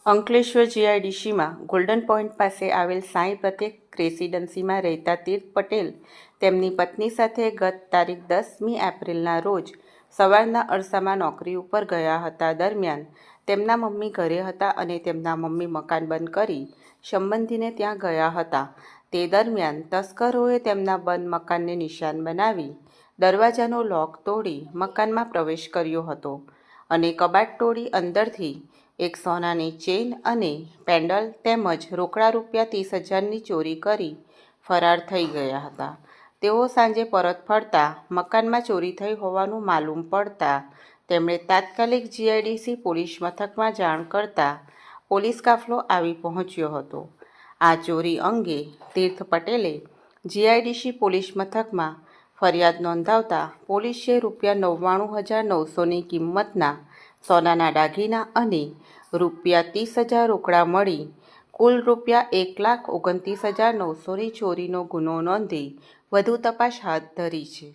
Ankleshwar જીઆઈડીસીમાં golden point પાસે આવેલ સાંઈ પ્રત્યેક રેસિડન્સીમાં રહેતા તીર્થ પટેલ તેમની પત્ની સાથે ગત તારીખ 10મી એપ્રિલના રોજ સવારના અરસામાં નોકરી ઉપર ગયા હતા. દરમિયાન તેમના મમ્મી ઘરે હતા અને તેમના મમ્મી મકાન બંધ કરી સંબંધીને ત્યાં ગયા હતા. તે દરમિયાન તસ્કરોએ તેમના બંધ મકાનને નિશાન બનાવી દરવાજાનો લોક તોડી મકાનમાં પ્રવેશ કર્યો હતો અને કબાટ તોડી અંદરથી એક સોનાની ચેઇન અને પેન્ડલ તેમજ રોકડા રૂપિયા 30,000ની ચોરી કરી ફરાર થઈ ગયા હતા. તેઓ સાંજે પરત ફરતા મકાનમાં ચોરી થઈ હોવાનું માલુમ પડતા તેમણે તાત્કાલિક જીઆઈડીસી પોલીસ મથકમાં જાણ કરતા પોલીસ કાફલો આવી પહોંચ્યો હતો. આ ચોરી અંગે તીર્થ પટેલે જીઆઈડીસી પોલીસ મથકમાં ફરિયાદ નોંધાવતા પોલીસે ₹99,900ની કિંમતના સોનાના દાગીના અને ₹30,000 રોકડા મળી કુલ ₹1,29,900ની ચોરીનો ગુનો નોંધી વધુ તપાસ હાથ ધરી છે.